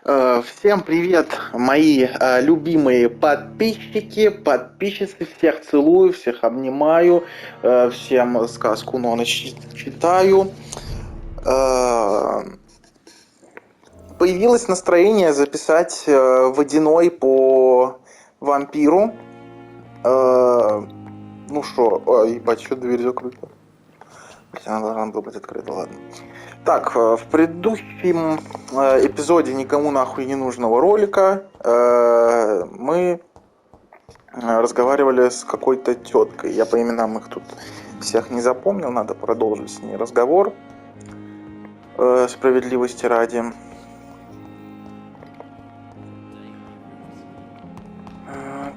Всем привет, мои любимые подписчики, подписчицы. Всех целую, всех обнимаю, всем сказку на ночь читаю. Появилось настроение записать водяной по вампиру. Ну шо, ебать, что дверь закрыта. Она должна была быть открыта, ладно. Так, в предыдущем эпизоде никому нахуй не нужного ролика мы разговаривали с какой-то теткой. Я по именам их тут всех не запомнил, надо продолжить с ней разговор, справедливости ради.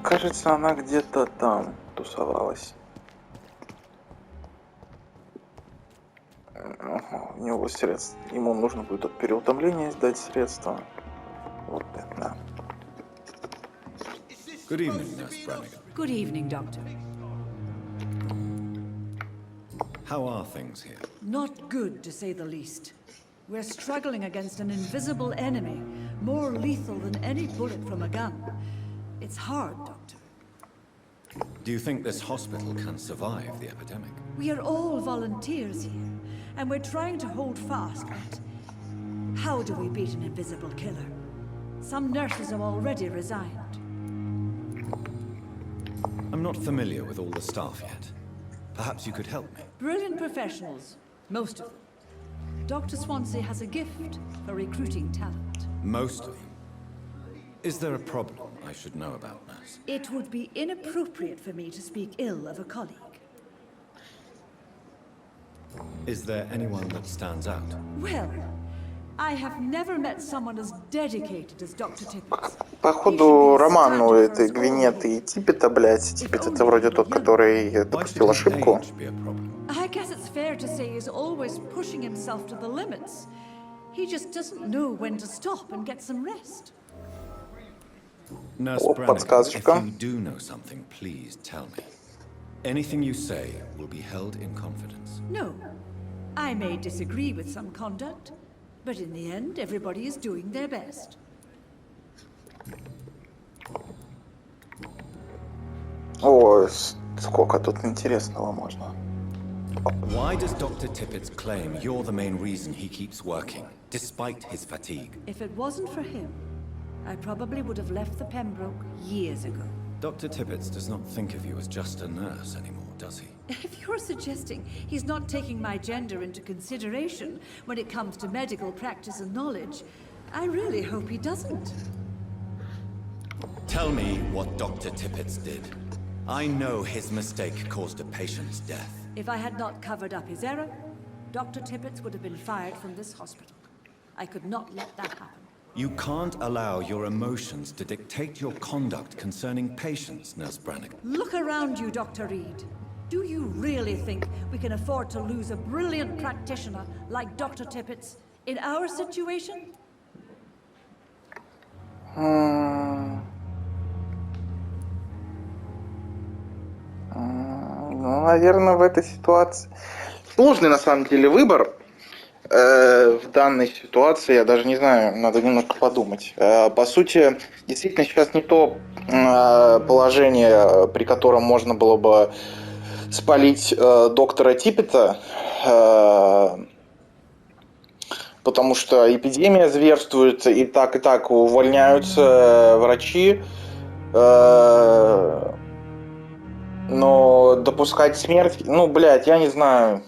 Кажется, она где-то там тусовалась. У него средств. Ему нужно будет от переутомления сдать средства. Вот это, да. Good evening, Nurse Brannigan. Good evening, Doctor. How are things here? Not good, to say the least. We're struggling against an invisible enemy, more lethal than any bullet from a gun. It's hard, Doctor. Do you think this hospital can survive the epidemic? We are all volunteers here, and we're trying to hold fast, but how do we beat an invisible killer? Some nurses have already resigned. I'm not familiar with all the staff yet. Perhaps you could help me. Brilliant professionals, most of them. Dr. Swansea has a gift for recruiting talent. Most of them. Is there a problem I should know about, Nurse? It would be inappropriate for me to speak ill of a colleague. Is there anyone that stands out? Well, I have never met someone as dedicated as Dr. Tippett. Походу, роман у этой Гвинеты и Типпета, блядь. Типпет это вроде тот, который допустил ошибку. I guess it's fair to say he's always pushing himself to the limits. He just doesn't know when to stop and get some rest. Nurse О, Brannigan, подсказочка. if you do know something, please tell me. Anything you say will be held in confidence. No, I may disagree with some conduct, but in the end, everybody is doing their best. О, сколько тут интересного можно. Why does Dr. Tippett claim you're the main reason he keeps working, despite his fatigue? If it wasn't for him, I probably would have left the Pembroke years ago. Dr. Tippett does not think of you as just a nurse anymore, does he? If you're suggesting he's not taking my gender into consideration when it comes to medical practice and knowledge, I really hope he doesn't. Tell me what Dr. Tippett did. I know his mistake caused a patient's death. If I had not covered up his error, Dr. Tippett would have been fired from this hospital. I could not let that happen. You can't allow your emotions to dictate your conduct concerning patients, Nurse Brannigan. Look around you, Dr. Reed. Do you really think we can afford to lose a brilliant practitioner like Dr. Tippett in our situation? Ну, наверное, в этой ситуации... Сложный, на самом деле, выбор. В данной ситуации, я даже не знаю, надо немножко подумать. По сути, действительно, сейчас не то положение, при котором можно было бы спалить доктора Типпета, потому что эпидемия зверствует, и так увольняются врачи. Но допускать смерть... Ну, блядь, я не знаю.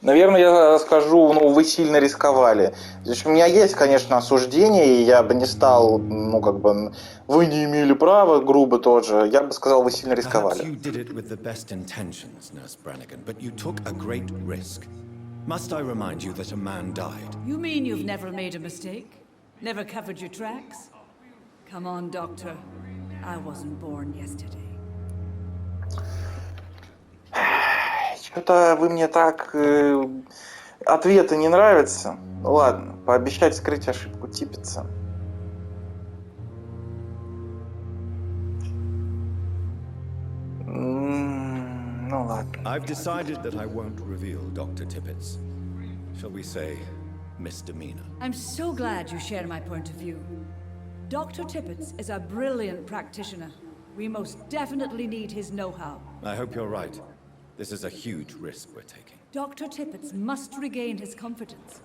Наверное, я скажу, ну, вы сильно рисковали. Здесь у меня есть, конечно, осуждение, и я бы не стал, ну, как бы, вы не имели права, грубо тоже. Я бы сказал, вы сильно рисковали. Perhaps you did it with the best intentions, Nurse Brannigan, but you took a great risk. Must I remind you that a man died? You mean you've never made a mistake? Never covered your tracks? Come on, Doctor. I wasn't born yesterday. Что-то вы мне так... ответы не нравятся. Ладно, пообещать скрыть ошибку Типпета. Ну ладно. I've decided that I won't reveal Dr. Tippett's, shall we say, misdemeanor. I'm so glad you share my point of view. Dr. Tippett is a brilliant practitioner. We most definitely need his know-how. I hope you're right. This is a huge risk we're taking. Dr. Tippett must regain his confidence.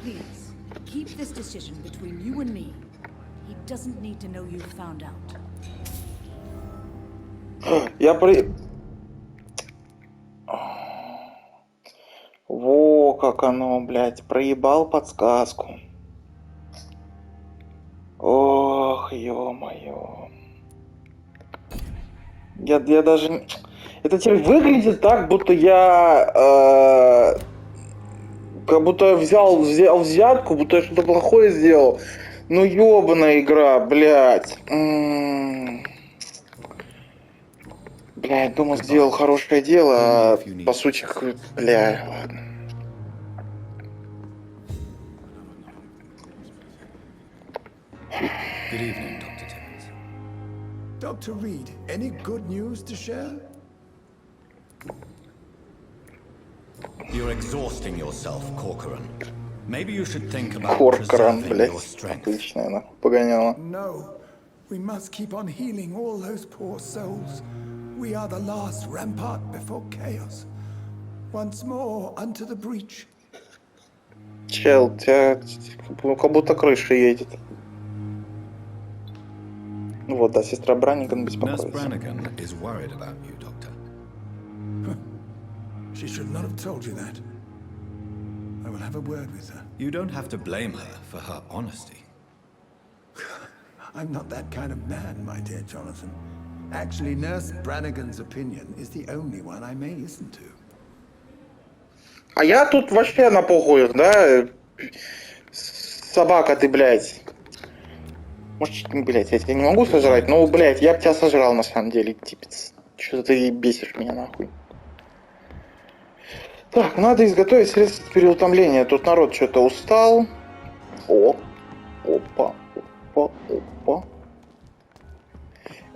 Please, keep this decision between you and me. He doesn't need to know you found out. Во как оно, блядь, проебал подсказку. Ох, ё-моё. Я даже... Это теперь выглядит так, будто я... как будто я взял взятку, будто я что-то плохое сделал. Ну ёбаная игра, блядь. Блядь, думал, сделал хорошее дело, а по сути, бля, ладно. Good evening, Dr. Tippett. Dr. Reed, any good news to share? You're exhausting yourself, Corcoran. Maybe you should think about Corcoran, preserving блядь, your strength. отличная нахуй погоняла. No. We must keep on healing all those poor souls. We are the last rampart before chaos. Once more unto the breach. Чел, тебя как будто крыша едет. Ну вот, да, сестра Бранниган Nurse беспокоится. Brannigan is worried about you, Doctor. She should not have told you that. I will have a word with her. You don't have to blame her for her honesty. I'm not that kind of man, my dear Jonathan. Actually, Nurse Brannigan's opinion is the only one I may listen to. А я тут вообще на похуях, да? Собака ты, блядь. Может, блядь, я тебя не могу сожрать, но, блядь, я бы тебя сожрал на самом деле, типец. Что-то ты бесишь меня, нахуй. Так, надо изготовить средства переутомления. Тут народ что-то устал. О, опа, опа, опа.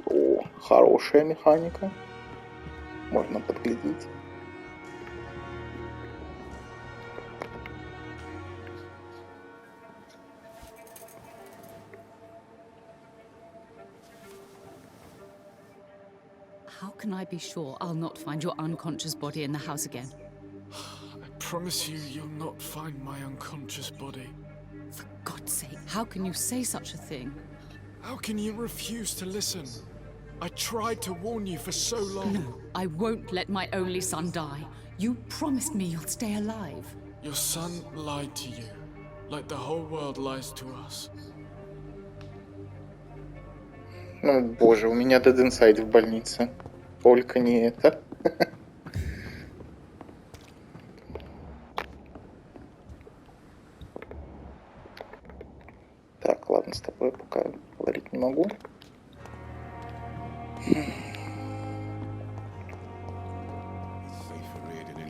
О, хорошая механика. Можно подглядеть. How can I be sure I'll not find your unconscious body in the house again? I promise you, you'll not find my unconscious body. For God's sake, how can you say such a thing? How can you refuse to listen? I tried to warn you for so long. No, I won't let my only son die. You promised me you'll stay alive. Your son lied to you, like the whole world lies to us. Ну, боже, у меня Dead Inside в больнице. Только не это. Так, ладно, с тобой пока говорить не могу.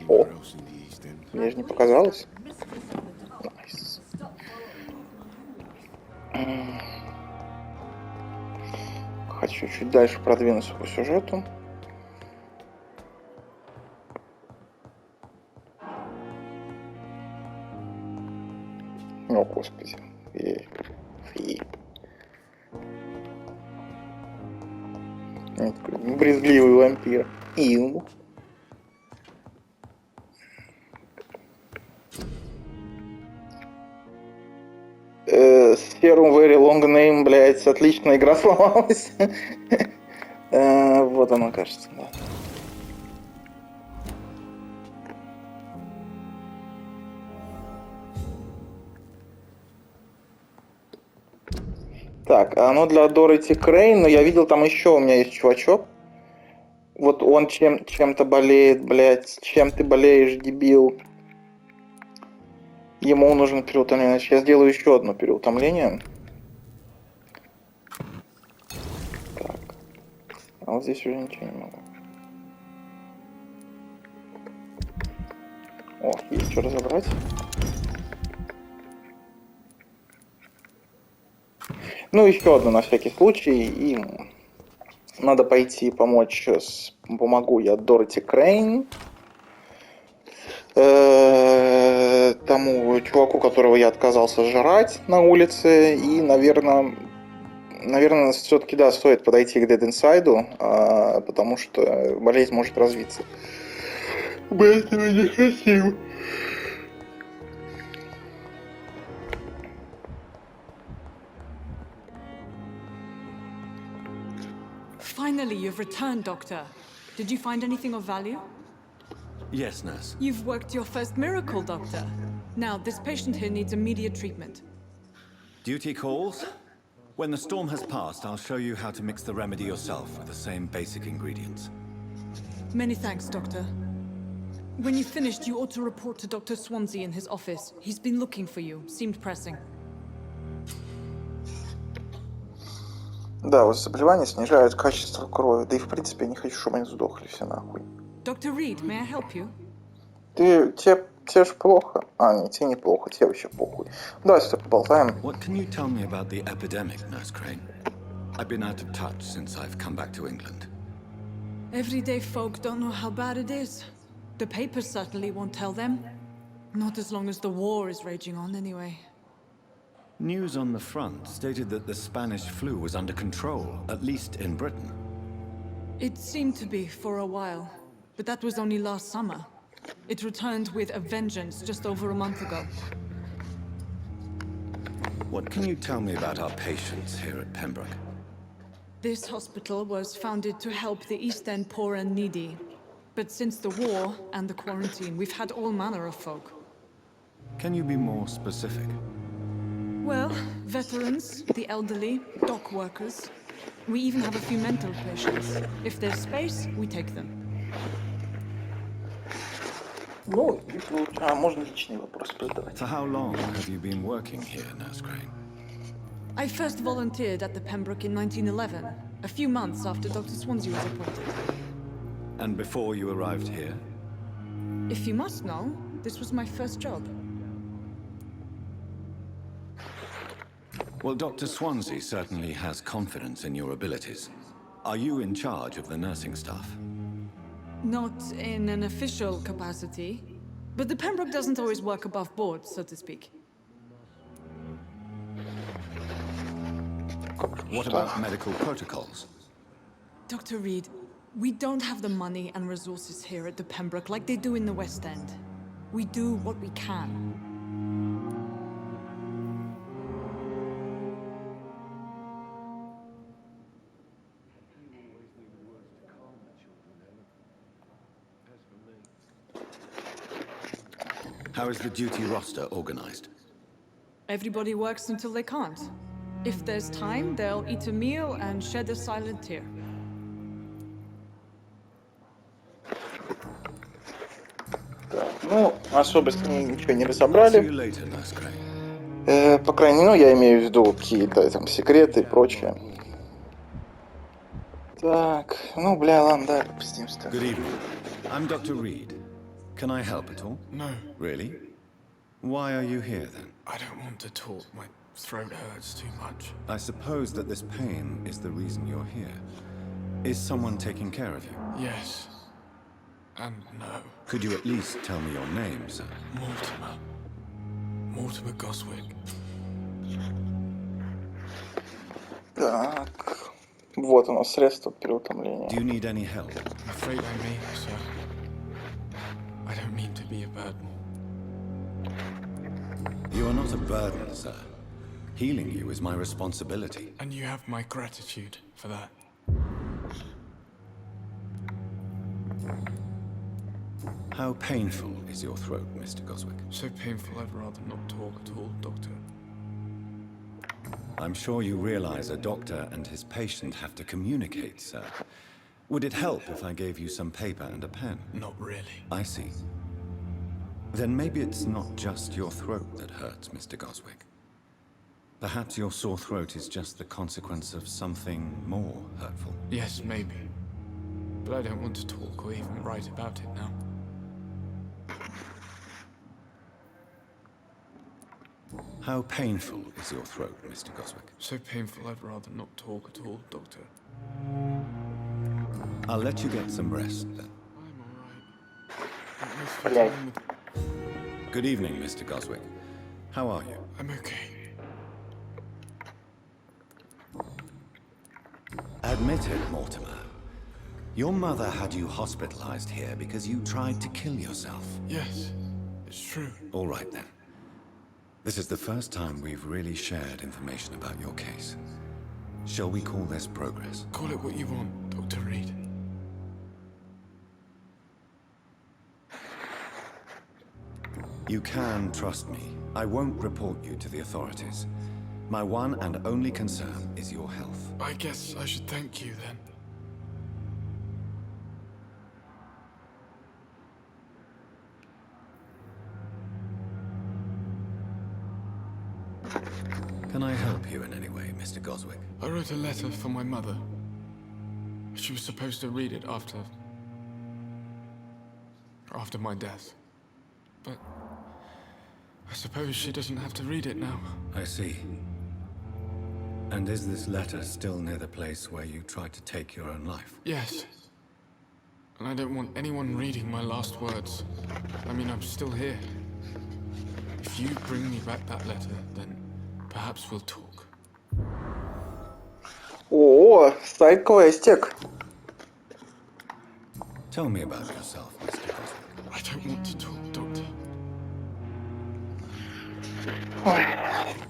О, мне же не показалось. Найс. Хочу чуть дальше продвинуться по сюжету. О, господи. Фи. Брезгливый вампир. Ил. Serum Very Long Name, блядь, отличная игра сломалась. Вот она, кажется, да. Так, оно для Дороти Крейн, но я видел, там еще у меня есть чувачок. Вот он чем-то болеет, блядь. Чем ты болеешь, дебил? Ему нужно переутомление. Значит, я сделаю еще одно переутомление. Так. А вот здесь уже ничего не могу. О, есть что разобрать. Ну, еще одно на всякий случай. И надо пойти помочь с помогу я Дороти Крейн. Тому чуваку, которого я отказался жрать на улице. И, наверное, все-таки, да, стоит подойти к Dead Inside, потому что болезнь может развиться. Мы этого не хотим. Finally, you've returned, Doctor. Did you find anything of value? Yes, nurse. You've worked your first miracle, Doctor. Now, this patient here needs immediate treatment. Duty calls. When the storm has passed, I'll show you how to mix the remedy yourself with the same basic ingredients. Many thanks, Doctor. When you've finished, you ought to report to Dr. Swansea in his office. He's been looking for you. Seemed pressing. Да, вот заболевания снижают качество крови. Да и в принципе я не хочу, чтобы они сдохли все нахуй. Dr. Reed, may I help you? Тебе ж плохо. Не, тебе не плохо, тебе вообще похуй. Давай сюда поболтаем. What can you tell me about the epidemic, Nurse Crane? I've been out of touch since I've come back to England. Everyday folk don't know how bad it is. The papers certainly won't tell them. Not as long as the war is raging on, anyway. News on the front stated that the Spanish flu was under control, at least in Britain. It seemed to be for a while, but that was only last summer. It returned with a vengeance just over a month ago. What can you tell me about our patients here at Pembroke? This hospital was founded to help the East End poor and needy. But since the war and the quarantine, we've had all manner of folk. Can you be more specific? Well, veterans, the elderly, dock workers. We even have a few mental patients. If there's space, we take them. Ну, можно личный вопрос задавать. For how long have you been working here, Nurse Crane? I first volunteered at the Pembroke in 1911, a few months after Dr. Swansea was appointed. And before you arrived here? If you must know, this was my first job. Well, Dr. Swansea certainly has confidence in your abilities. Are you in charge of the nursing staff? Not in an official capacity, but the Pembroke doesn't always work above board, so to speak. What about medical protocols? Dr. Reed, we don't have the money and resources here at the Pembroke like they do in the West End. We do what we can. How is the duty roster organized? Everybody works until they can't. If there's time, they'll eat a meal and shed a silent tear. Ну, особо с ней ничего не See you разобрали. later, Nurse Crane. По крайней мере, ну, я имею в виду какие-то там секреты и прочее. Так, ну, бля, ладно, давай попиздимся. Good evening. I'm Dr. Reed. Can I help at all? No, Really? Why are you here then? I don't want to talk. My throat hurts too much. I suppose that this pain is the reason you're here. Is someone taking care of you? Yes. And no. Could you at least tell me your name, sir? Mortimer. Mortimer Goswick. Так, вот оно, средство Do переутомления. you need any help? I'm afraid I may, sir. I don't mean to be a burden. You are not a burden, sir. Healing you is my responsibility. And you have my gratitude for that. How painful is your throat, Mr. Goswick? So painful I'd rather not talk at all, Doctor. I'm sure you realize a doctor and his patient have to communicate, sir. Would it help if I gave you some paper and a pen? Not really. I see. Then maybe it's not just your throat that hurts, Mr. Goswick. Perhaps your sore throat is just the consequence of something more hurtful. Yes, maybe. But I don't want to talk or even write about it now. How painful is your throat, Mr. Goswick? So painful I'd rather not talk at all, Doctor. I'll let you get some rest then. I'm alright. Most of the Блядь. time with- Good evening, Mr. Goswick. How are you? I'm okay. Admit it, Mortimer. Your mother had you hospitalized here because you tried to kill yourself. Yes, it's true. All right then. This is the first time we've really shared information about your case. Shall we call this progress? Call it what you want, Dr. Reed. You can trust me. I won't report you to the authorities. My one and only concern is your health. I guess I should thank you then. Can I help you in any way, Mr. Goswick? I wrote a letter for my mother. She was supposed to read it after my death. But I suppose she doesn't have to read it now. I see. And is this letter still near the place where you tried to take your own life? Yes. And I don't want anyone reading my last words. I mean, I'm still here. If you bring me back that letter, then perhaps we'll talk. О, сайд-квестик. Tell me about yourself, Mr. Goswick. I don't want to talk, Doctor.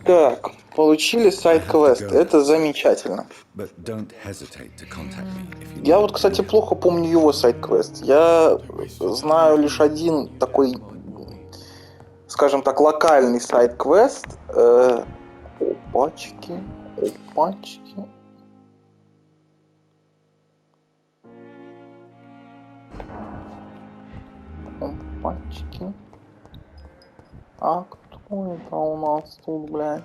Так, получили сайд-квест. Это замечательно. But don't hesitate to contact me if you Я need вот, кстати, any help. плохо помню его сайд-квест. Я знаю лишь один такой, скажем так, локальный сайд-квест. Опачки, опачки. Опачки. А кто это у нас тут, блядь?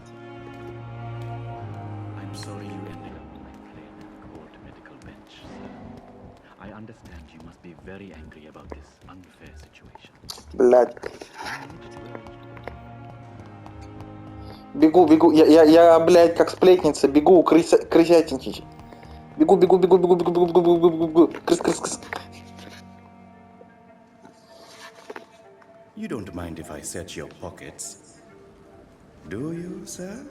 I'm sorry you ended up on my plane at the court medical bench, sir. I understand you must be very angry about this unfair situation. Блядь. Бегу. Я, блядь, как сплетница, бегу, крысятничать. Бегу. Крыс. You don't mind if I search your pockets, do you, sir?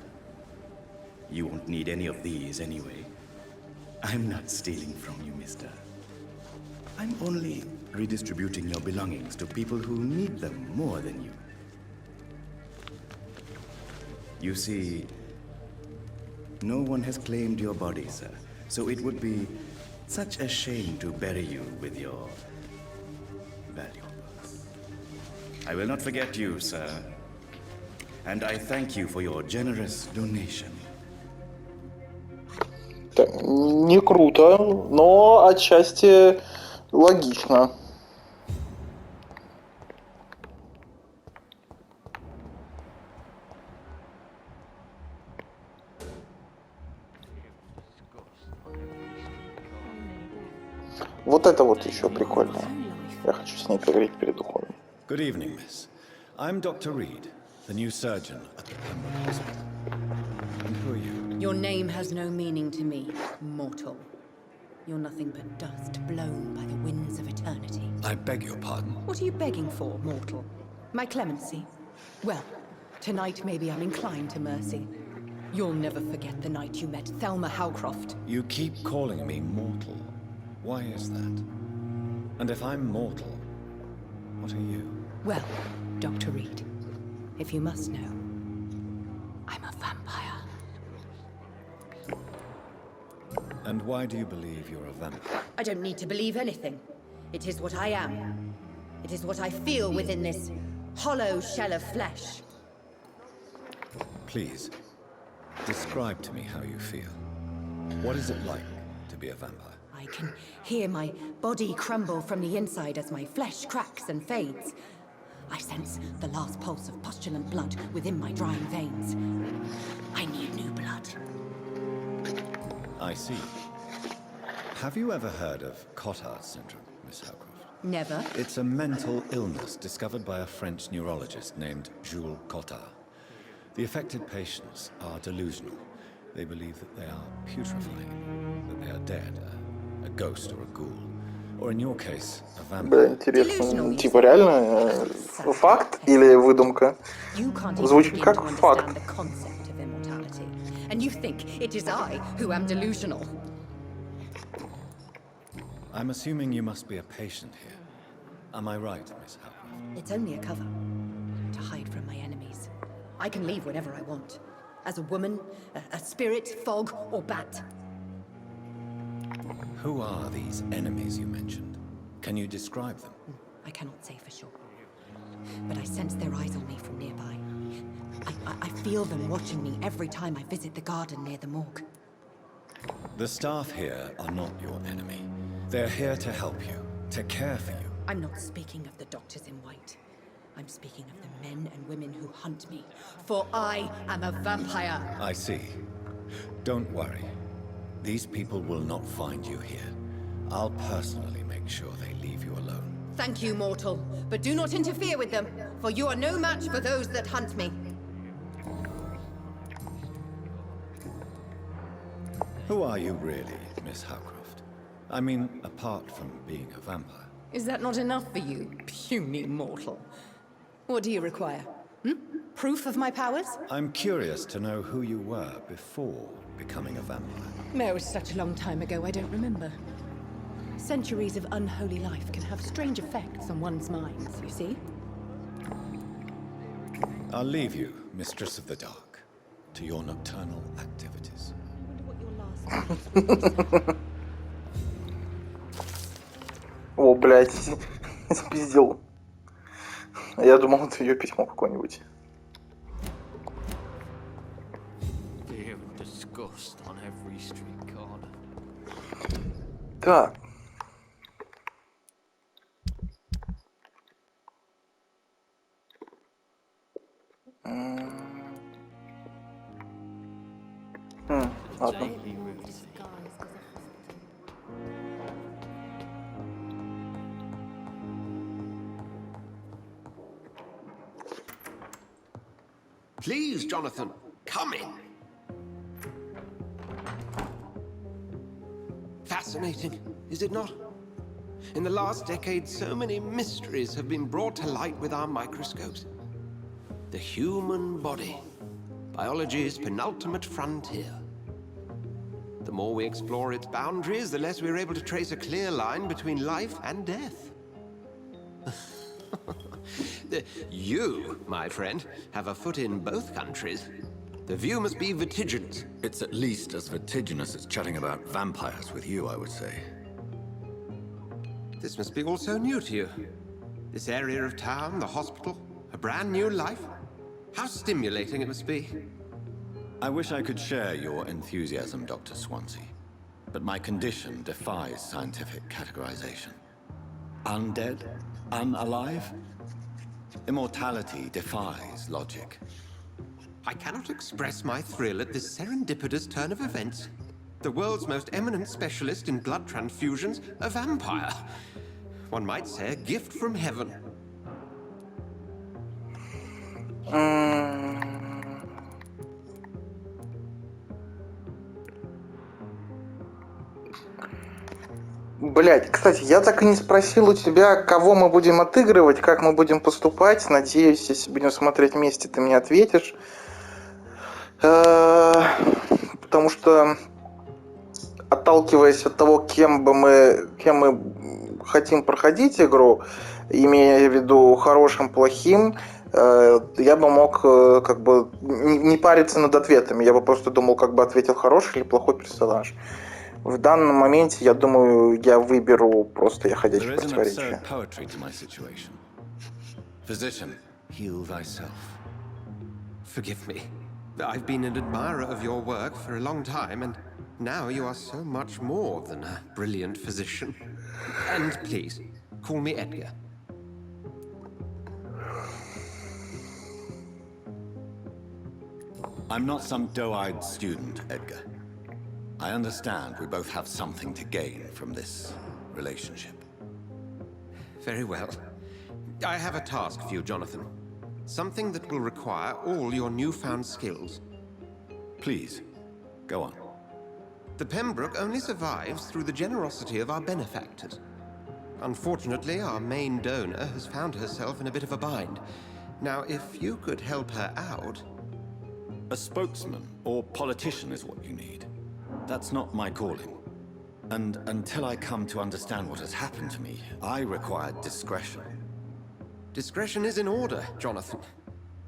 You won't need any of these anyway. I'm not stealing from you, mister. I'm only redistributing your belongings to people who need them more than you. You see, no one has claimed your body, sir, so it would be such a shame to bury you with your valuables. I will not forget you, sir, and I thank you for your generous donation. Не круто, но отчасти логично. Вот это вот еще прикольно. Я хочу с ней поговорить перед уходом. Good evening, miss. I'm Dr. Reed, the new surgeon at the Pembroke Hospital. And who are you? Your name has no meaning to me, mortal. You're nothing but dust blown by the winds of eternity. I beg your pardon. What are you begging for, mortal? My clemency? Well, tonight maybe I'm inclined to mercy. You'll never forget the night you met Thelma Howcroft. You keep calling me mortal. Why is that? And if I'm mortal, what are you? Well, Dr. Reed, if you must know, I'm a vampire. And why do you believe you're a vampire? I don't need to believe anything. It is what I am. It is what I feel within this hollow shell of flesh. Please, describe to me how you feel. What is it like to be a vampire? I can hear my body crumble from the inside as my flesh cracks and fades. I sense the last pulse of postulant blood within my drying veins. I need new blood. I see. Have you ever heard of Cotard syndrome, Miss Howcroft? Never. It's a mental illness discovered by a French neurologist named Jules Cotard. The affected patients are delusional. They believe that they are putrefying, that they are dead, a ghost or a ghoul. Or in your case, a Бля, vampire. интересно. Типа реально факт или выдумка? You can't even Звучит begin как to факт. understand the concept of immortality. And you think it is I who am delusional. I'm assuming you must be a patient here. Am I right, Miss Howcroft? It's only a cover. To hide from my enemies. I can leave whenever I want. As a woman, a spirit, fog, or bat. Who are these enemies you mentioned? Can you describe them? I cannot say for sure. But I sense their eyes on me from nearby. I feel them watching me every time I visit the garden near the morgue. The staff here are not your enemy. They're here to help you, to care for you. I'm not speaking of the doctors in white. I'm speaking of the men and women who hunt me. For I am a vampire. I see. Don't worry. These people will not find you here. I'll personally make sure they leave you alone. Thank you, mortal. But do not interfere with them, for you are no match for those that hunt me. Who are you really, Miss Howcroft? I mean, apart from being a vampire. Is that not enough for you, puny mortal? What do you require? Proof of my powers? I'm curious to know who you were before becoming a vampire. It was such a long time ago, I don't remember. Centuries of unholy life can have strange effects on one's minds, you see? I'll leave you, Mistress of the Dark, to your nocturnal activities. О, блядь, спиздил. Я думал, это ее письмо какое-нибудь. Так. Ладно. Please, Jonathan, come in. Fascinating, is it not? In the last decade, so many mysteries have been brought to light with our microscopes. The human body, biology's penultimate frontier. The more we explore its boundaries, the less we're able to trace a clear line between life and death. You, my friend, have a foot in both countries. The view must be vertiginous. It's at least as vertiginous as chatting about vampires with you, I would say. This must be all so new to you. This area of town, the hospital, a brand new life. How stimulating it must be. I wish I could share your enthusiasm, Dr. Swansea. But my condition defies scientific categorization. Undead? Unalive? Immortality defies logic. I cannot express my thrill at this serendipitous turn of events. The world's most eminent specialist in blood transfusions, a vampire. One might say a gift from heaven. Блять, кстати, я так и не спросил у тебя, кого мы будем отыгрывать, как мы будем поступать. Надеюсь, если будем смотреть вместе, ты мне ответишь. Потому что, отталкиваясь от того, кем мы хотим проходить игру, имея в виду хорошим, плохим, я бы мог как бы не париться над ответами. Я бы просто думал, как бы ответил хороший или плохой персонаж. В данном моменте, я думаю, я выберу просто я ходячее противоречие. Physician, heal thyself. Forgive me. I've been an admirer of your work for a long time, and now you are so much more than a brilliant physician. And please, call me Edgar. I'm not some doe-eyed student, Edgar. I understand we both have something to gain from this relationship. Very well. I have a task for you, Jonathan. Something that will require all your newfound skills. Please, go on. The Pembroke only survives through the generosity of our benefactors. Unfortunately, our main donor has found herself in a bit of a bind. Now, if you could help her out... A spokesman or politician is what you need. That's not my calling. And until I come to understand what has happened to me, I require discretion. Discretion is in order, Jonathan.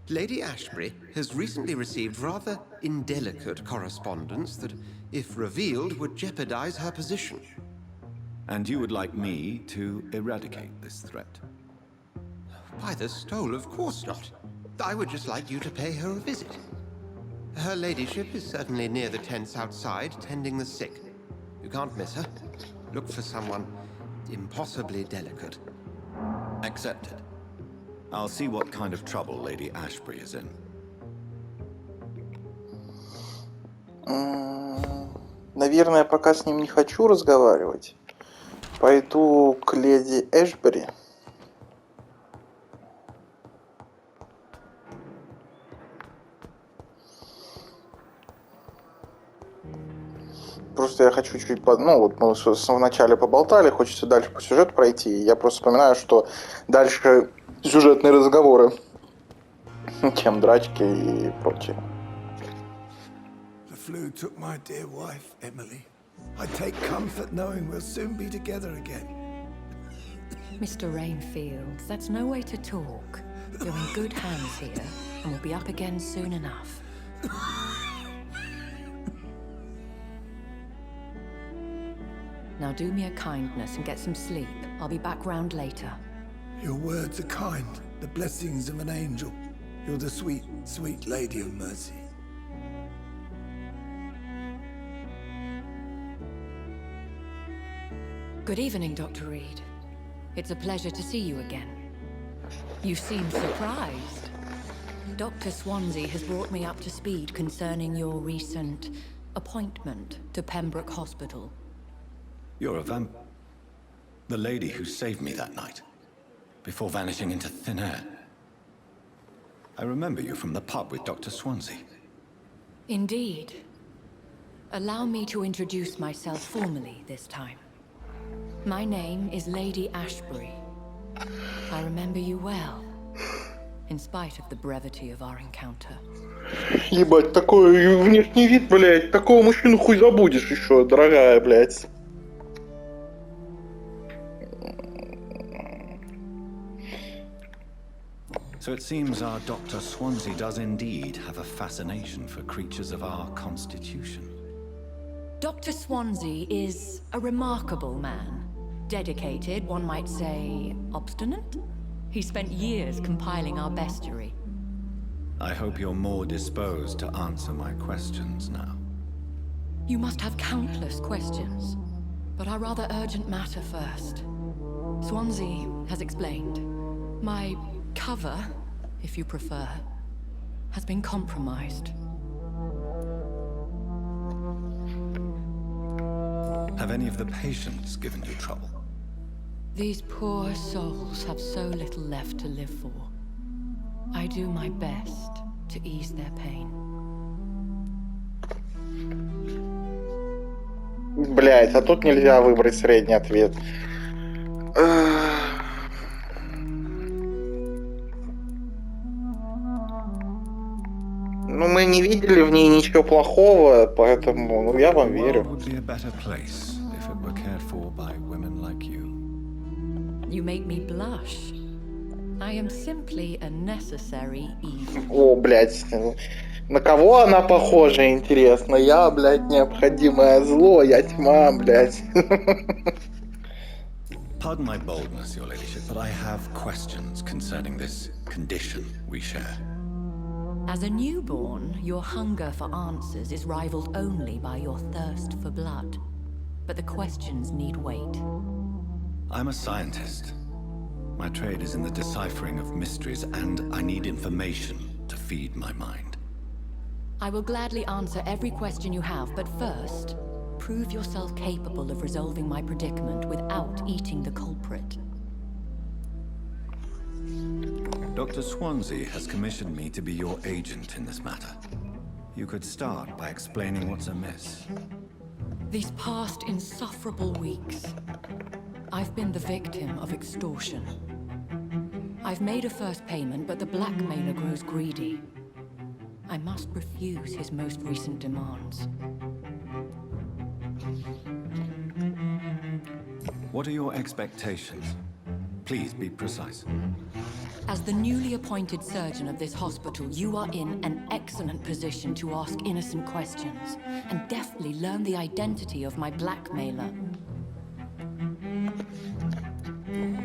Lady Ashbury has recently received rather indelicate correspondence that, if revealed, would jeopardize her position. And you would like me to eradicate this threat? By the stole, of course not. I would just like you to pay her a visit. Her ladyship is certainly near the tents outside, tending the sick. You can't miss her. Look for someone impossibly delicate. Accepted. I'll see what kind of trouble Lady Ashbury is in. Наверное, пока с ним не хочу разговаривать. Пойду к леди Эшбери. Просто я хочу чуть... Ну, вот мы вначале поболтали, хочется дальше по сюжету пройти. И я просто вспоминаю, что дальше сюжетные разговоры, чем драчки и прочее. The flu took my dear wife, Emily. I take comfort knowing we'll soon be together again. Mr. Rainfield, that's no way to talk. You're in good hands here, and we'll be up again soon enough. Now do me a kindness and get some sleep. I'll be back round later. Your words are kind, the blessings of an angel. You're the sweet, sweet lady of mercy. Good evening, Dr. Reed. It's a pleasure to see you again. You seem surprised. Dr. Swansea has brought me up to speed concerning your recent appointment to Pembroke Hospital. You're a vamp... The lady who saved me that night, before vanishing into thin air. I remember you from the pub with Dr. Swansea. Indeed. Allow me to introduce myself formally this time. My name is Lady Ashbury. I remember you well, in spite of the brevity of our encounter. Ебать, такой внешний вид, блядь, такого мужчину хуй забудешь еще, дорогая, блядь. So it seems our Dr. Swansea does indeed have a fascination for creatures of our constitution. Dr. Swansea is a remarkable man. Dedicated, one might say, obstinate? He spent years compiling our bestiary. I hope you're more disposed to answer my questions now. You must have countless questions, but our rather urgent matter first. Swansea has explained. My cover, if you prefer, has been compromised. Have any of the patients given you trouble? These poor souls have so little left to live for. I do my best to ease their pain. Блять, а тут нельзя выбрать средний ответ. Ну, мы не видели в ней ничего плохого, поэтому я вам верю. You make me blush. I am simply a necessary evil. О, блядь. На кого она похожа, интересно? Я, блядь, необходимое зло, я тьма, блядь. Pardon my boldness, your ladyship, but I have questions concerning this condition we share. As a newborn, your hunger for answers is rivaled only by your thirst for blood. But the questions need wait. I'm a scientist. My trade is in the deciphering of mysteries, and I need information to feed my mind. I will gladly answer every question you have, but first, prove yourself capable of resolving my predicament without eating the culprit. Dr. Swansea has commissioned me to be your agent in this matter. You could start by explaining what's amiss. These past insufferable weeks, I've been the victim of extortion. I've made a first payment, but the blackmailer grows greedy. I must refuse his most recent demands. What are your expectations? Please be precise. As the newly appointed surgeon of this hospital, you are in an excellent position to ask innocent questions and deftly learn the identity of my blackmailer.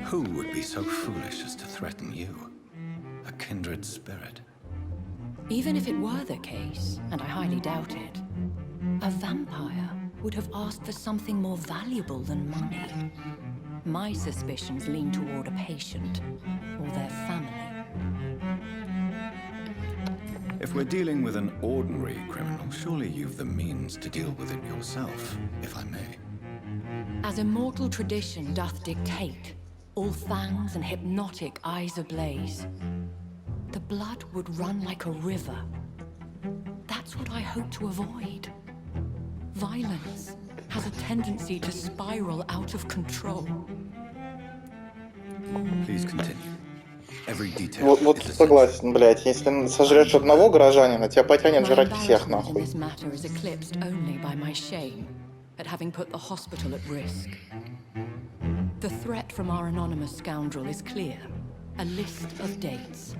Who would be so foolish as to threaten you? A kindred spirit. Even if it were the case, and I highly doubt it, a vampire would have asked for something more valuable than money. My suspicions lean toward a patient or their family. If we're dealing with an ordinary criminal, surely you've the means to deal with it yourself, if I may. As immortal tradition doth dictate, all fangs and hypnotic eyes ablaze, the blood would run like a river. That's what I hope to avoid. Violence has a tendency to spiral out of control. Please continue. Every detail Вот is essential. согласен, блядь. Если сожрешь одного горожанина, тебя потянет My жрать всех, embarrassment in нахуй. this matter is eclipsed only by my shame at having put the hospital at risk. The threat from our anonymous scoundrel is clear. A list of dates.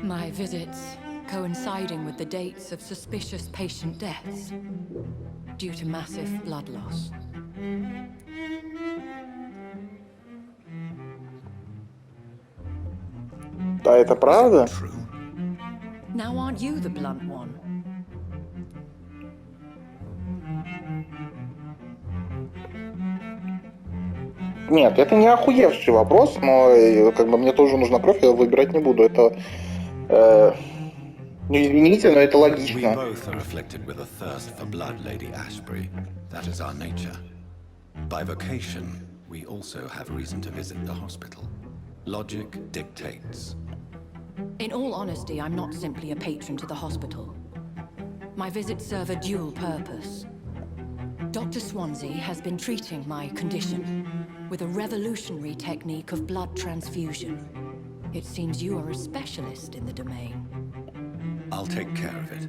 My visits coinciding with the dates of suspicious patient deaths due to massive blood loss. Да, это правда? True. Now aren't you the blunt one? Нет, это не охуевший вопрос, но как бы мне тоже нужна кровь, я выбирать не буду. Это, ну извините, но это We логично. both are afflicted with a thirst for blood, Lady Ashbury. That is our nature. By vocation, we also have reason to visit the hospital. Logic dictates. In all honesty, I'm not simply a patron to the hospital. My visits serve a dual purpose. Dr. Swansea has been treating my condition with a revolutionary technique of blood transfusion. It seems you are a specialist in the domain. I'll take care of it.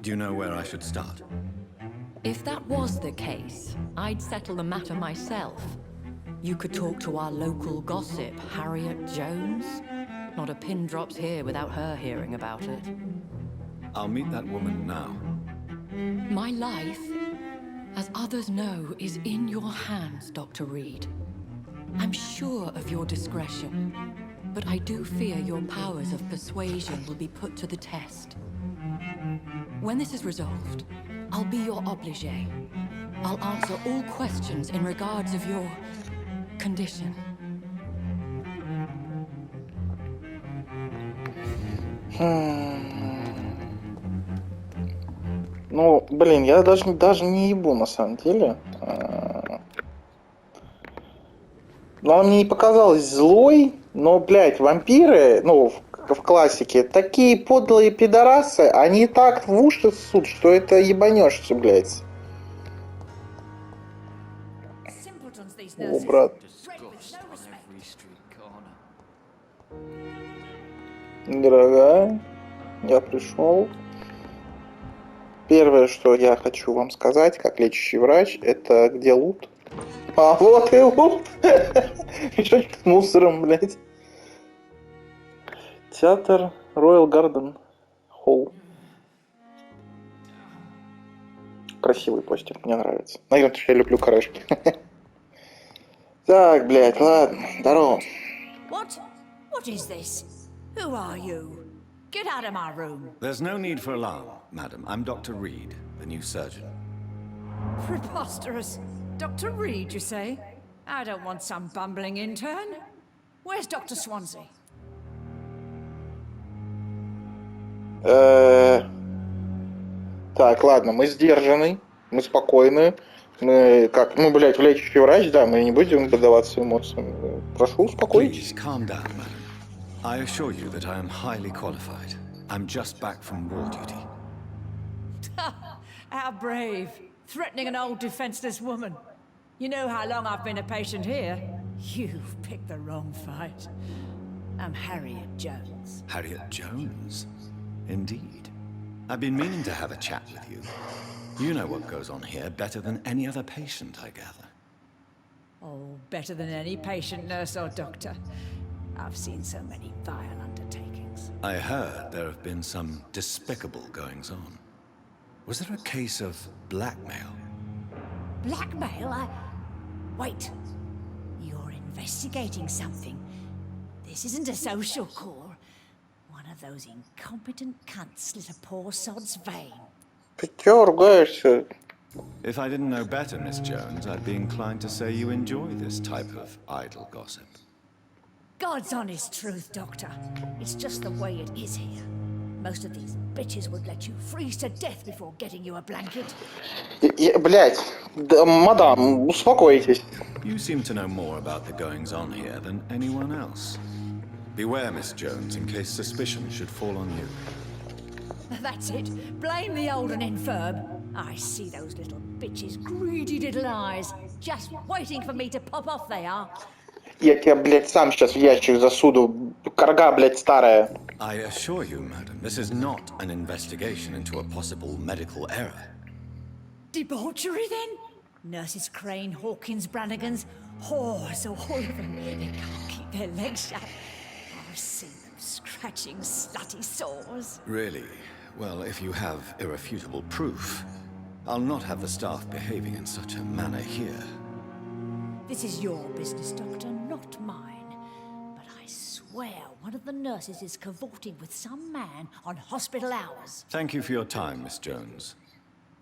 Do you know where I should start? If that was the case, I'd settle the matter myself. You could talk to our local gossip, Harriet Jones. Not a pin drops here without her hearing about it. I'll meet that woman now. My life, as others know, is in your hands, Dr. Reed. I'm sure of your discretion, but I do fear your powers of persuasion will be put to the test. When this is resolved, I'll be your obligé. I'll answer all questions in regards of your condition. Ну, блин, я даже не ебу на самом деле. Но она мне не показалась злой, но, блядь, вампиры, ну, в классике, такие подлые пидорасы, они так в уши ссут, что это ебанешься, блядь. О, брат. Дорогая, я пришел. Первое, что я хочу вам сказать, как лечащий врач, это где лут? А вот и лут! Что с мусором, блядь? Театр Royal Garden Hall. Красивый постер, мне нравится. Наверное, потому что я люблю корешки. Так, блядь, ладно, здорово. What? What is this? Who are you? Get out of my room. There's no need for alarm, madam. I'm Dr. Reed, the new surgeon. Preposterous. Dr. Reed, you say? I don't want some bumbling intern. Where's Dr. Swansea? Так, ладно, мы сдержаны, мы спокойны. Мы как, ну, блядь, лечащий врач, да, мы не будем поддаваться эмоциям. Прошу, успокойтесь. Please calm down, madam. I assure you that I am highly qualified. I'm just back from war duty. How brave. Threatening an old defenseless woman. You know how long I've been a patient here? You've picked the wrong fight. I'm Harriet Jones. Harriet Jones? Indeed. I've been meaning to have a chat with you. You know what goes on here better than any other patient, I gather. Oh, better than any patient, nurse, or doctor. I've seen so many vile undertakings. I heard there have been some despicable goings-on. Was there a case of blackmail? Blackmail? Wait. You're investigating something. This isn't a social call. One of those incompetent cunts slit a poor sod's vein. If I didn't know better, Miss Jones, I'd be inclined to say you enjoy this type of idle gossip. God's honest truth, Doctor. It's just the way it is here. Most of these bitches would let you freeze to death before getting you a blanket. Блять, мадам, успокойтесь. You seem to know more about the goings-on here than anyone else. Beware, Miss Jones, in case suspicion should fall on you. That's it. Blame the old and infirm. I see those little bitches' greedy little eyes. Just waiting for me to pop off they are. Я тебя, блядь, сам сейчас в ящик засуду. Карга, блядь, старая. I assure you, madam, this is not an investigation into a possible medical error. Debauchery, then? Nurses Crane, Hawkins, Brannigans, whores, all of them. They can't keep their legs shut. I've seen them scratching slutty sores. Really? Well, if you have irrefutable proof, I'll not have the staff behaving in such a manner here. This is your business, Doctor, not mine. But I swear one of the nurses is cavorting with some man on hospital hours. Thank you for your time, Miss Jones.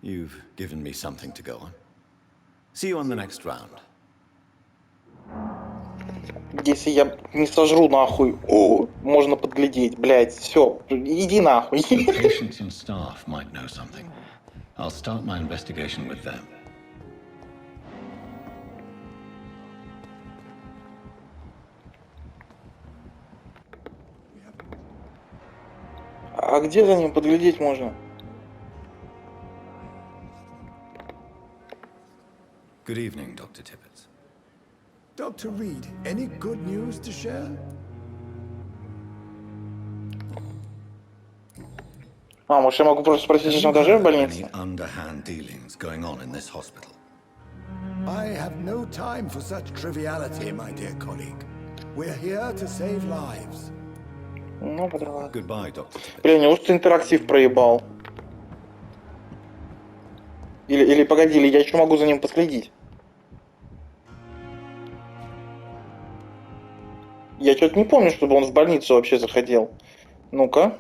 You've given me something to go on. See you on the next round. Если я не сожру нахуй, можно подглядеть, блядь, все, иди нахуй. Patients and staff might know something. I'll start my investigation with them. А где за ним подглядеть можно? Good evening, Dr. Tippett. Dr. Reed, any good news to share? Может, я могу просто спросить, о чем даже в больнице? Any underhand dealings going on in this hospital? I have no time for such triviality, my dear colleague. We're here to save lives. Ну, подавай. Goodbye, Dr. Tippett. Бля, неужто интерактив проебал? Или погоди, или я еще могу за ним последить? Я что-то не помню, чтобы он в больницу вообще заходил. Ну-ка.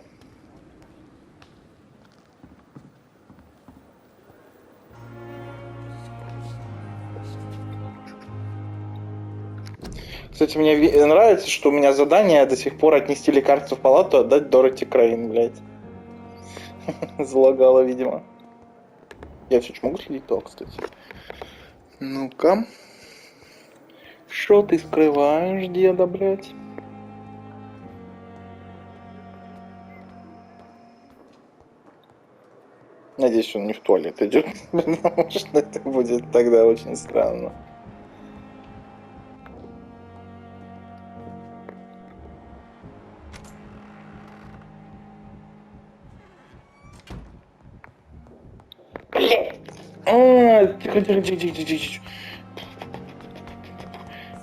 Кстати, мне нравится, что у меня задание до сих пор отнести лекарство в палату, отдать Дороти Крейн, блядь. Залагало, видимо. Я все еще могу следить, да, кстати. Ну-ка. Что ты скрываешь, деда, блядь? Надеюсь, он не в туалет идет, потому что это будет тогда очень странно. Тихо.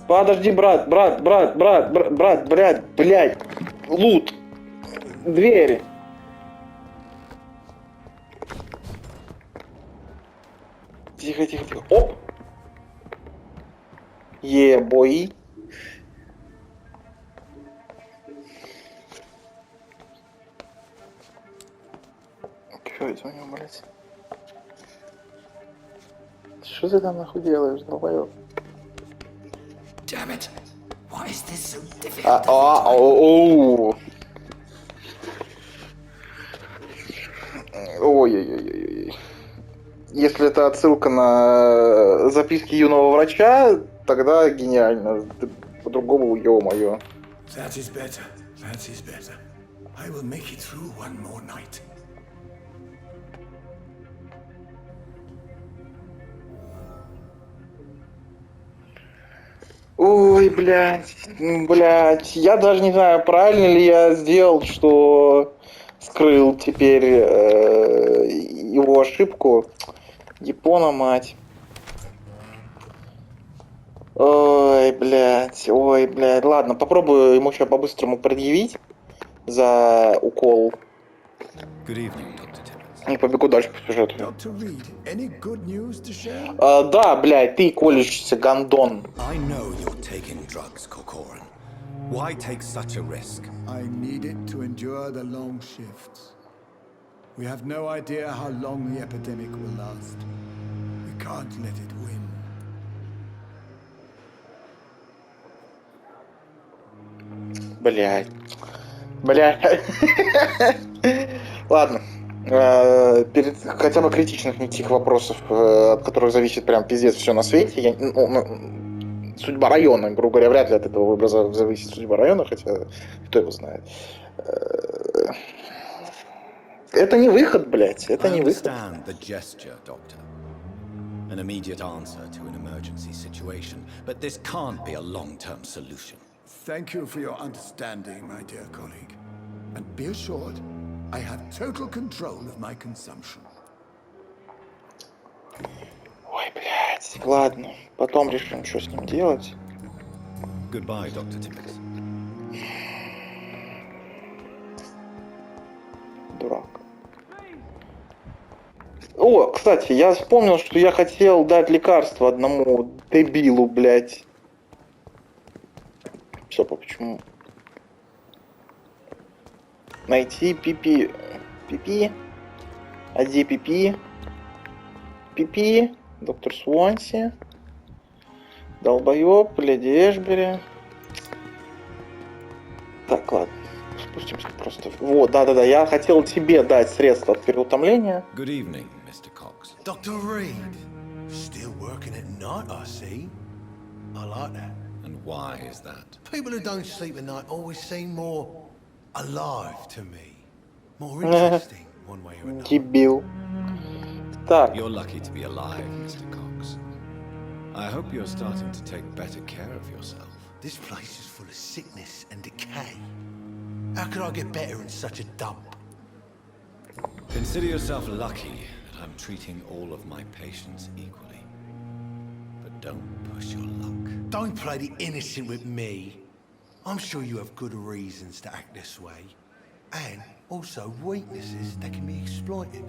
Подожди, брат, блядь, лут, двери. Тихо. Оп. Ебой. Чё это у него, блядь? Что ты там нахуй делаешь, долбоёб? Damn it! Why is this so difficult? Ой. Если это отсылка на записки юного врача, тогда гениально. По-другому, ё-моё. That is better. I will make it through one more night. Ой, блядь, я даже не знаю, правильно ли я сделал, что скрыл теперь его ошибку. Япона, мать. Ой, блядь. Ладно, попробую ему еще по-быстрому предъявить за укол. Good evening, Dr. Tibbets. И побегу дальше по сюжету. Dr. Reed, any good news to share? Да, блядь, ты колющийся гондон. I know you're taking drugs, Corcoran. Why take such a risk? I need it to endure the long shifts. We have no idea how long the epidemic will last. We can't let it win. Блядь. Ладно. Перед хотя бы критичных никаких вопросов, от которых зависит прям пиздец все на свете. Судьба района, грубо говоря, вряд ли от этого выбора зависит судьба района, хотя кто его знает. Это не выход, блядь, это не выход. The gesture, Doctor. An immediate answer to an emergency situation, but this can't be a long-term solution. Thank you for your understanding, my dear colleague. And be assured, I have total control of my consumption. Ой, блядь, ладно, потом решим, что с ним делать. Goodbye, Dr. Tibbets. Дурак. О, кстати, я вспомнил, что я хотел дать лекарство одному дебилу, блядь. Стоп, а почему? Найти Пипи. Пипи? А где Пипи? Пипи? Доктор Суонси? Долбоёб, леди Эшбери. Так, ладно. Спустимся просто. Вот, да-да-да, я хотел тебе дать средства от переутомления. Good evening, Mr. Cox. Dr. Reed, still working at night, I see. I like that. And why is that? People who don't sleep at night always seem more alive to me. More interesting, one way or another. Дебил. Так. You're lucky to be alive, Mr. Cox. I hope you're starting to take better care of yourself. This place is full of sickness and decay. How could I get better in such a dump? Consider yourself lucky that I'm treating all of my patients equally. But don't push your luck. Don't play the innocent with me. I'm sure you have good reasons to act this way. And also weaknesses that can be exploited.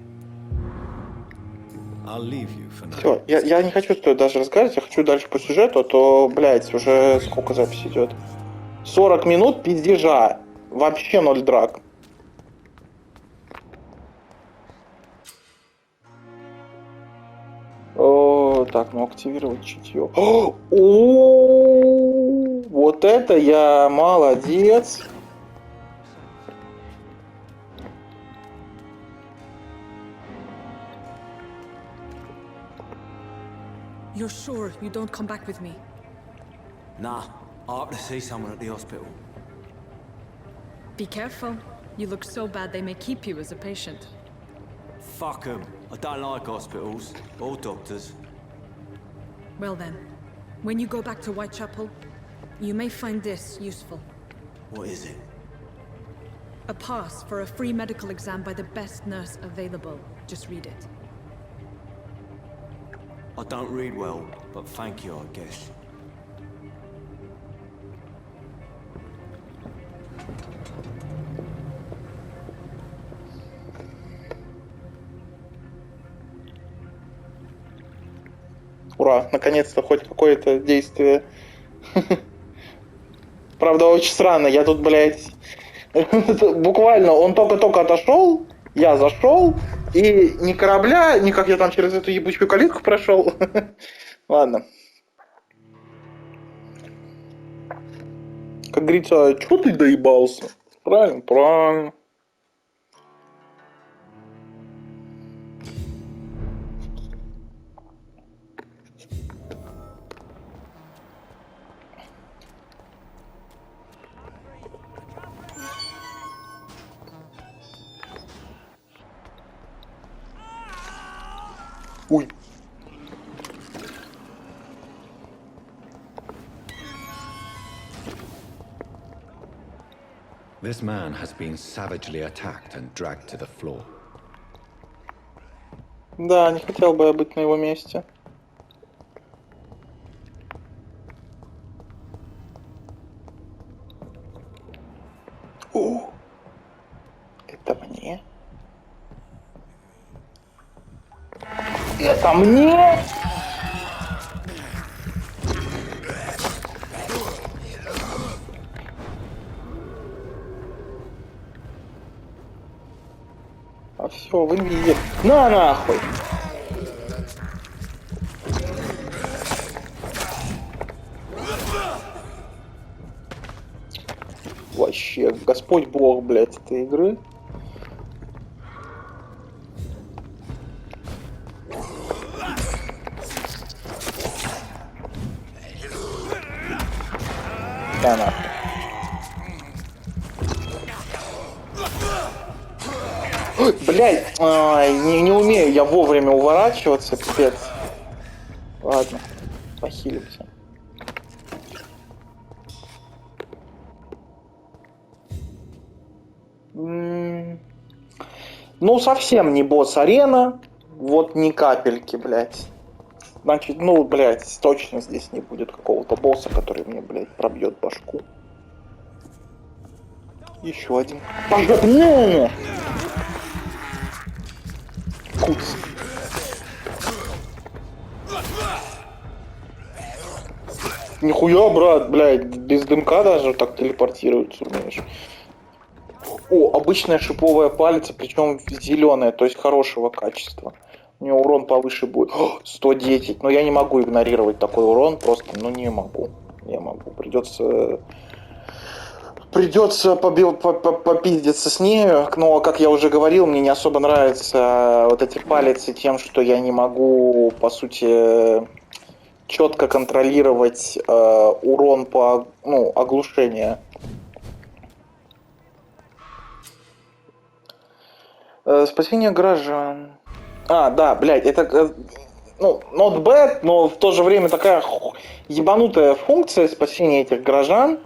I'll leave you for now. Все, я не хочу стоит даже разговаривать, я хочу дальше по сюжету, а то, блядь, уже сколько запись идет? 40 минут пиздежа. Вообще 0 драк. О, так, ну активировать чутье. О, вот это я молодец. You're sure you don't come back with me? Nah, I have to see someone at the hospital. Be careful. You look so bad they may keep you as a patient. Fuck 'em. I don't like hospitals or doctors. Well then, when you go back to Whitechapel, you may find this useful. What is it? A pass for a free medical exam by the best nurse available. Just read it. I don't read well, but thank you, I guess. Ура, наконец-то хоть какое-то действие. Правда, очень странно, я тут, блядь, буквально, он только-только отошел, я зашел, и ни корабля, ни как я там через эту ебучую калитку прошел. Ладно. Как говорится, чё ты доебался? Правильно, правильно. Ой. This man has been savagely attacked and dragged to the floor. Да, не хотел бы я быть на его месте. О, это мне? Это мне? А все, вы видите. На нахуй! Вообще, Господь Бог, блядь, этой игры. Да нахуй. Блять, не умею я вовремя уворачиваться, пипец. Ладно, похилимся. Ну, совсем не босс-арена. Вот ни капельки, блядь. Значит, ну, блядь, точно здесь не будет какого-то босса, который мне, блядь, пробьет башку. Еще один. Пожалуйста. Куц. Нихуя, брат, блядь, без дымка даже так телепортируется, умеешь. О, обычная шиповая палец, причем зеленая, то есть хорошего качества. У него урон повыше будет. 110. Но я не могу игнорировать такой урон, просто, ну не могу. Не могу. Придется попиздиться с нею. Но, как я уже говорил, мне не особо нравятся вот эти палицы тем, что я не могу, по сути, четко контролировать урон по, ну, оглушению. Спасение горожан. А, да, блядь, это, ну, not bad, но в то же время такая ебанутая функция спасения этих горожан.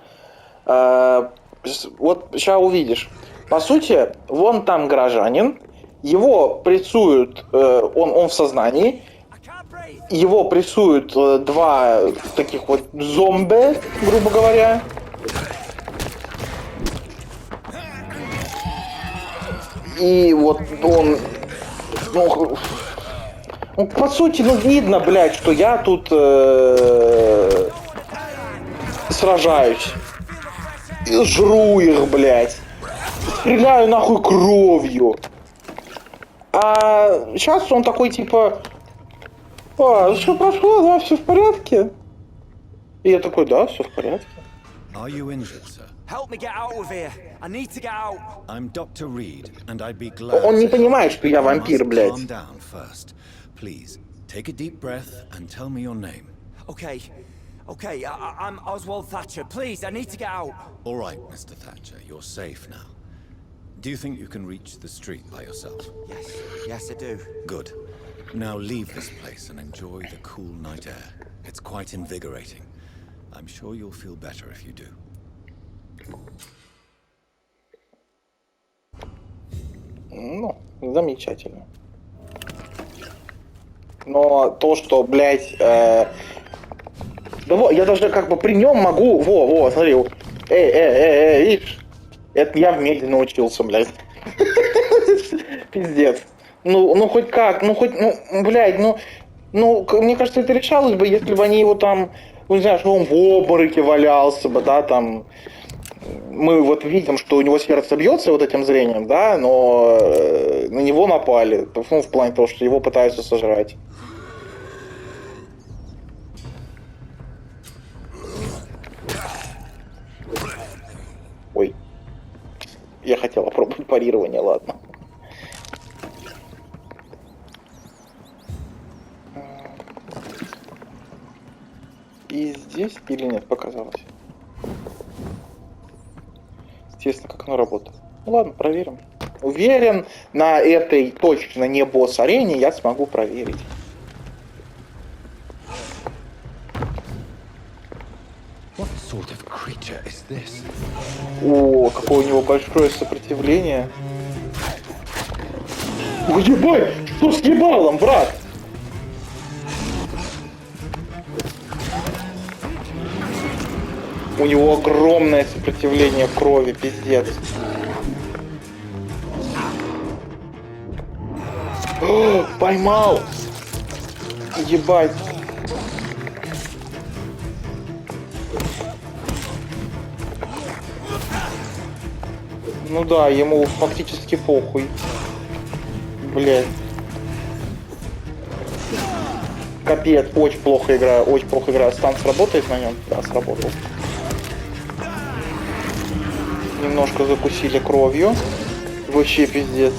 Вот сейчас увидишь. По сути, вон там горожанин, его прессуют, он в сознании, его прессуют два таких вот зомби, грубо говоря. И вот он, ну, по сути, ну, видно, блядь, что я тут сражаюсь. И жру их, блядь. Стреляю нахуй кровью. А сейчас он такой, типа, все прошло, да, все в порядке. И я такой, да, все в порядке. Are you injured, sir? Help me get out of here. I need to get out. I'm Dr. Reed, and I'd be glad. Он не понимает, что я вампир, блядь. Calm down first. Please, take a deep breath and tell me your name. Okay. Okay, I'm Oswald Thatcher. Please, I need to get out. All right, Mr. Thatcher, you're safe now. Do you think you can reach the street by yourself? Yes, I do. Good. Now leave this place and enjoy the cool night air. It's quite invigorating. I'm sure you'll feel better if you do. Ну, замечательно. Но то, что, блядь, да вот, я даже как бы при нем могу, смотри, видишь, это я в меди научился, блядь. Пиздец. Ну хоть как, блядь, мне кажется, это решалось бы, если бы они его там, ну не знаю, что он в обмороке валялся бы, да, там. Мы вот видим, что у него сердце бьется вот этим зрением, да, но на него напали, ну, в плане того, что его пытаются сожрать. Ой, я хотел попробовать парирование, ладно. И здесь или нет, показалось? Интересно, как оно работает. Ну ладно, проверим. Уверен, на этой точно не босс-арене я смогу проверить. What sort of creature О, какое у него большое сопротивление. Ой, ебать! Что с ебалом, брат? У него огромное сопротивление крови, пиздец. О, поймал! Ебать! Ну да, ему фактически похуй. Блять. Капец, очень плохо играю, очень плохо играю. Стан сработает на нем? Да, сработал. Немножко закусили кровью. Вообще пиздец.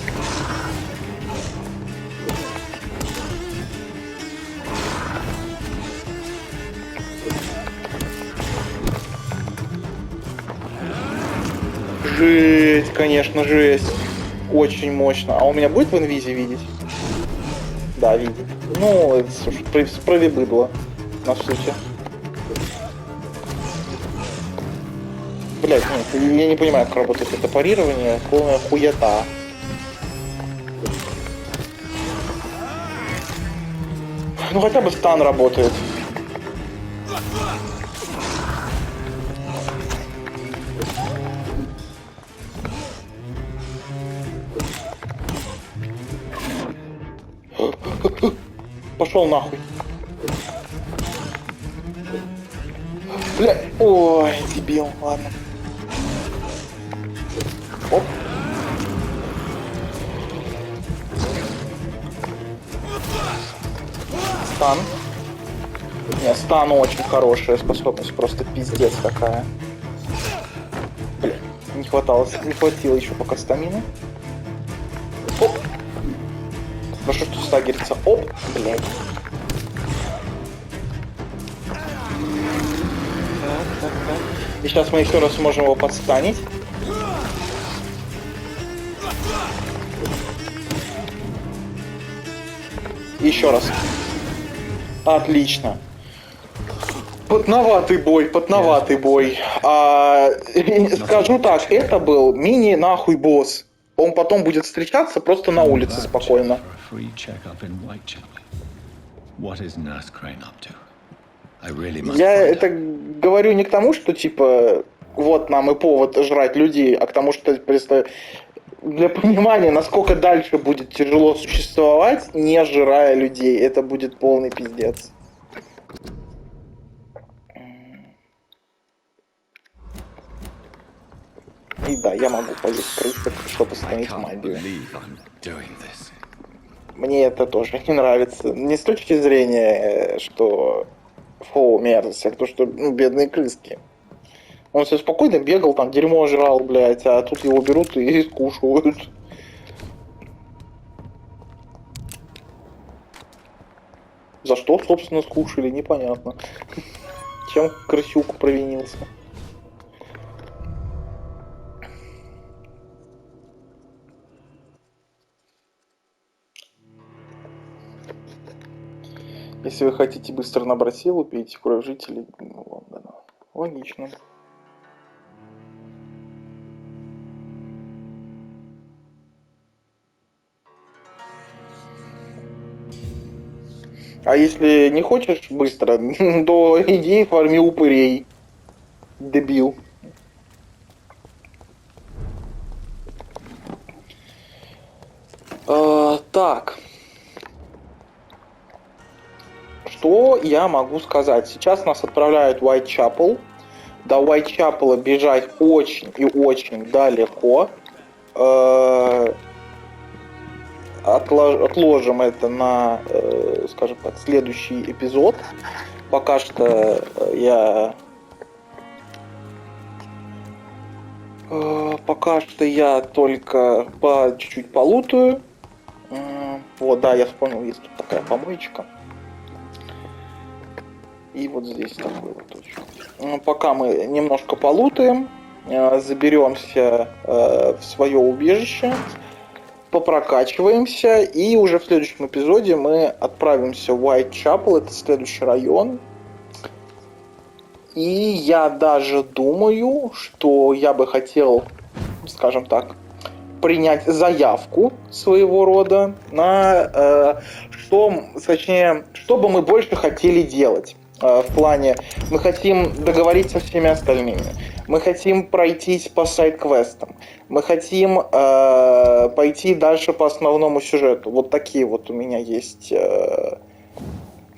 Жесть, конечно, жесть. Очень мощно. А у меня будет в инвизе видеть? Да, видит. Ну, это, слушай, справи быдло. На сути. Блять, нет, я не понимаю, как работает это парирование. Полная хуета. Ну хотя бы стан работает. Пошел нахуй. Бля, ой, дебил, ладно. Оп. Стан. Не, стан очень хорошая способность, просто пиздец какая. Бля, не хватило еще пока стамины. Оп. Хорошо, что стагерится. Оп, блядь. Так. И сейчас мы еще раз сможем его подстанить. Еще раз. Отлично. Потноватый бой. Скажу так, это был мини-нахуй босс. Он потом будет встречаться просто на улице спокойно. Я это говорю не к тому, что типа вот нам и повод жрать людей, а к тому, что просто для понимания, насколько дальше будет тяжело существовать, не жирая людей. Это будет полный пиздец. И да, я могу поесть крысок, чтобы остановить магию. Мне это тоже не нравится. Не с точки зрения, что фу, мерзость, а то, что, ну, бедные крыски. Он себе спокойно бегал, там дерьмо жрал, блядь, а тут его берут и скушивают. За что, собственно, скушали, непонятно. Чем крысюк провинился. Если вы хотите быстро набрать силу, пейте кровь жителей Лондона. Логично. А если не хочешь быстро, то иди фарми упырей. Дебил. Так. Что я могу сказать? Сейчас нас отправляют в Уайтчапел. До Уайтчапела бежать очень и очень далеко. Отложим это на, скажем так, следующий эпизод. Пока что я только по чуть-чуть полутаю. Вот, да, я вспомнил, есть тут такая помоечка. И вот здесь такой вот точка. Пока мы немножко полутаем, заберемся в свое убежище, попрокачиваемся, и уже в следующем эпизоде мы отправимся в Уайтчапел, это следующий район. И я даже думаю, что я бы хотел, скажем так, принять заявку своего рода на что бы мы больше хотели делать. В плане, мы хотим договориться со всеми остальными, мы хотим пройтись по сайд-квестам, мы хотим пойти дальше по основному сюжету. Вот такие вот у меня есть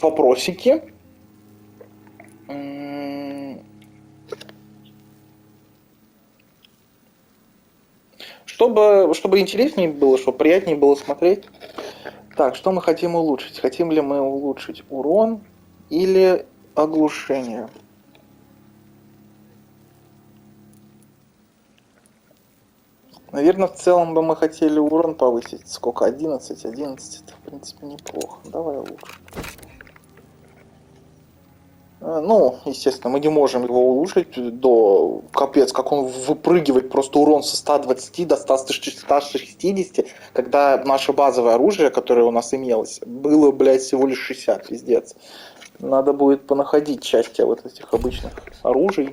вопросики. Чтобы интереснее было, чтобы приятнее было смотреть. Так, что мы хотим улучшить? Хотим ли мы улучшить урон или оглушение? Наверное, в целом бы мы хотели урон повысить. Сколько? 11? 11 это, в принципе, неплохо. Давай лучше. Ну, естественно, мы не можем его улучшить до... Капец, как он выпрыгивает. Просто урон со 120 до 160, когда наше базовое оружие, которое у нас имелось, было, блядь, всего лишь 60. Пиздец. Надо будет понаходить части вот этих обычных оружий.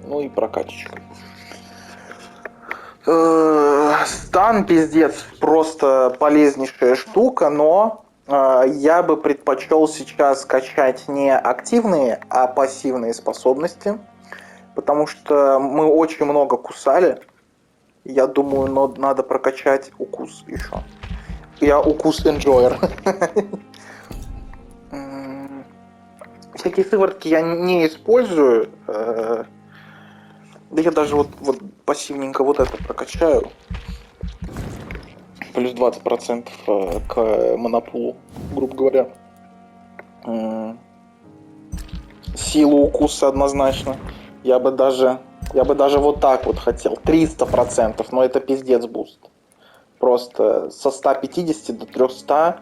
Ну и прокачечка. Стан, пиздец, просто полезнейшая штука, но я бы предпочел сейчас качать не активные, а пассивные способности, потому что мы очень много кусали. Я думаю, надо прокачать укус еще. Я укус энджойер. Всякие сыворотки я не использую. Да я даже вот пассивненько вот это прокачаю. Плюс 20% к монопулу, грубо говоря. Силу укуса однозначно. Я бы даже вот так вот хотел. 300%, но это пиздец буст. Просто со 150 до 300.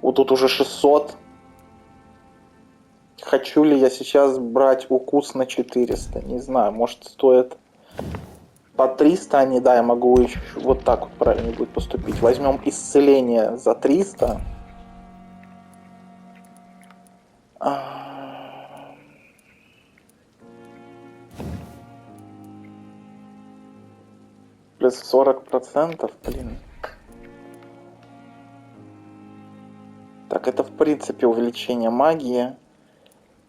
Вот тут уже 600. Хочу ли я сейчас брать укус на 400? Не знаю, может стоит по 300 они, да, я могу еще вот так вот правильно будет поступить. Возьмем исцеление за 300. Плюс 40%, блин. Так, это в принципе увеличение магии.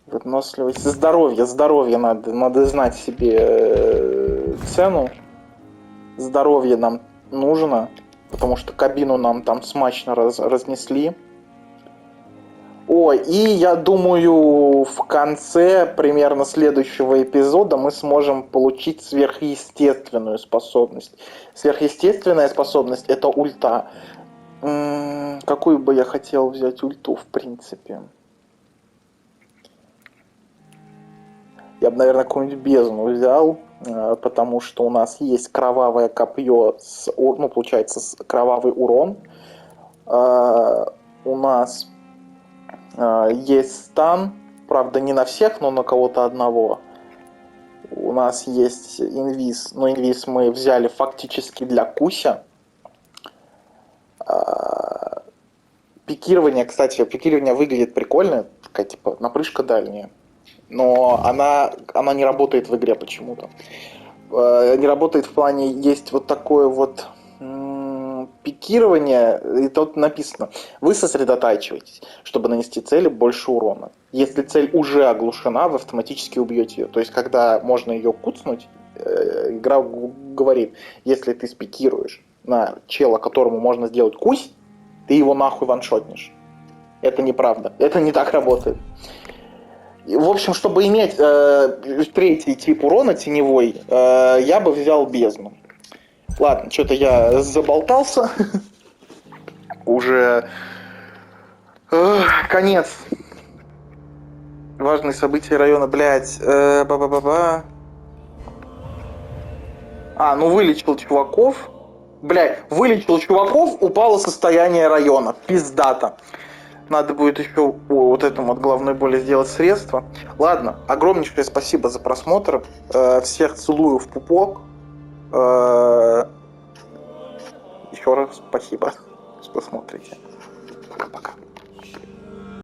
Выносливость. Здоровье надо знать себе цену. Здоровье нам нужно, потому что кабину нам там смачно разнесли. Ой, и я думаю, в конце примерно следующего эпизода мы сможем получить сверхъестественную способность. Сверхъестественная способность — это ульта. Какую бы я хотел взять ульту, в принципе? Я бы, наверное, какую-нибудь бездну взял, потому что у нас есть кровавое копье, получается, кровавый урон. У нас есть стан, правда, не на всех, но на кого-то одного. У нас есть инвиз, но инвиз мы взяли фактически для Куся. Пикирование, кстати, выглядит прикольно, такая типа напрыжка дальняя. Но она не работает в игре почему-то. Не работает в плане, есть вот такое вот пикирование, и тут написано: вы сосредотачиваетесь, чтобы нанести цели больше урона. Если цель уже оглушена, вы автоматически убьете ее. То есть, когда можно ее куцнуть, игра говорит: если ты спикируешь на чела, которому можно сделать кусь, ты его нахуй ваншотнешь. Это неправда. Это не так работает. В общем, чтобы иметь третий тип урона теневой, я бы взял бездну. Ладно, что-то я заболтался. Уже конец. Важные события района, блядь. Вылечил чуваков. Блядь, вылечил чуваков, упало состояние района. Пиздато. Надо будет еще вот этому от головной боли сделать средства. Ладно, огромнейшее спасибо за просмотр. Всех целую в пупок. Еще раз спасибо, что смотрите. Пока-пока.